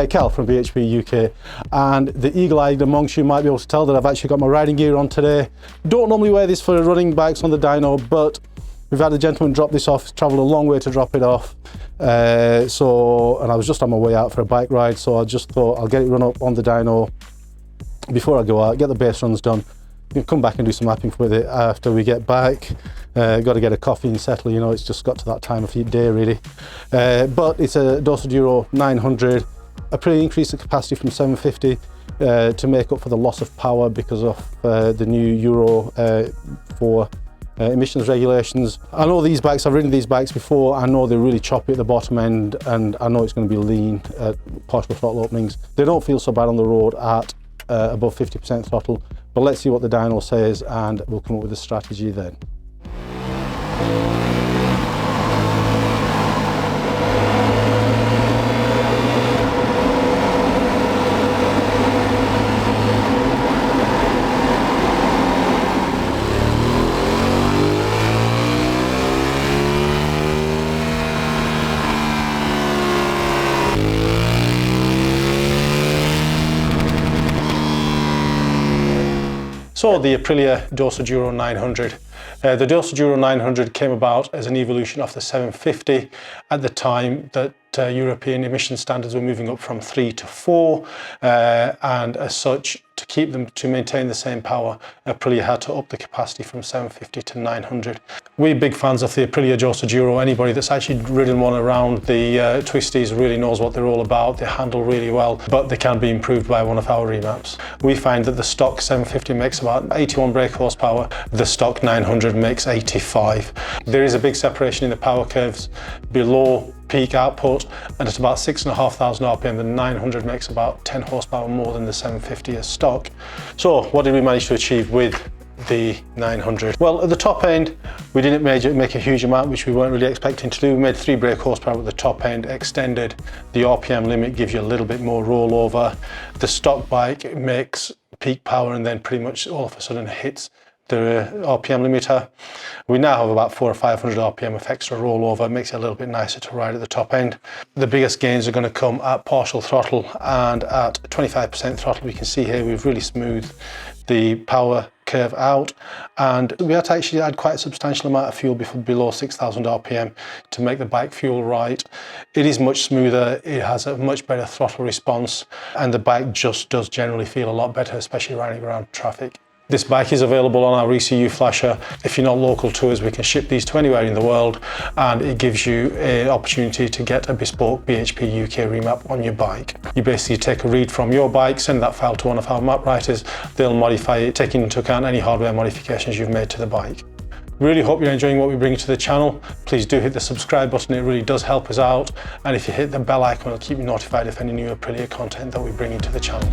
Cal from BHP UK, and the eagle-eyed amongst you might be able to tell that I've actually got my riding gear on today. Don't normally wear this for running bikes on the dyno, but we've had a gentleman drop this off. He's travelled a long way to drop it off, and I was just on my way out for a bike ride, so I just thought I'll get it run up on the dyno before I go out, get the base runs done. You can come back and do some mapping with it after we get back. Got to get a coffee and settle, you know, it's just got to that time of day really. But it's a Dorsoduro 900. Aprilia increased the capacity from 750 to make up for the loss of power because of the new Euro 4 emissions regulations. I know these bikes, I've ridden these bikes before, I know they're really choppy at the bottom end, and I know it's going to be lean at partial throttle openings. They don't feel so bad on the road at above 50% throttle, but let's see what the dyno says and we'll come up with a strategy then. So the Aprilia Dorsoduro 900. The Dorsoduro 900 came about as an evolution of the 750 at the time that European emission standards were moving up from 3 to 4, and as such, to maintain the same power, Aprilia had to up the capacity from 750 to 900. We're big fans of the Aprilia Dorsoduro. Anybody that's actually ridden one around the twistys really knows what they're all about. They handle really well, but they can be improved by one of our remaps. We find that the stock 750 makes about 81 brake horsepower, the stock 900 makes 85. There is a big separation in the power curves below peak output, and at about 6,500 RPM, the 900 makes about 10 horsepower more than the 750 as stock. So what did we manage to achieve with the 900? Well, at the top end, we didn't make a huge amount, which we weren't really expecting to do. We made 3 brake horsepower at the top end, extended the RPM limit, gives you a little bit more rollover. The stock bike makes peak power and then pretty much all of a sudden hits the RPM limiter. We now have about 400 or 500 RPM of extra rollover. It makes it a little bit nicer to ride at the top end. The biggest gains are going to come at partial throttle, and at 25% throttle we can see here we've really smoothed the power curve out, and we had to actually add quite a substantial amount of fuel below 6,000 RPM to make the bike fuel right. It is much smoother, it has a much better throttle response, and the bike just does generally feel a lot better, especially riding around traffic. This bike is available on our ECU Flasher. If you're not local to us, we can ship these to anywhere in the world, and it gives you an opportunity to get a bespoke BHP UK remap on your bike. You basically take a read from your bike, send that file to one of our map writers, they'll modify it, taking into account any hardware modifications you've made to the bike. Really hope you're enjoying what we bring to the channel. Please do hit the subscribe button, it really does help us out, and if you hit the bell icon, it'll keep you notified of any new Aprilia content that we bring into the channel.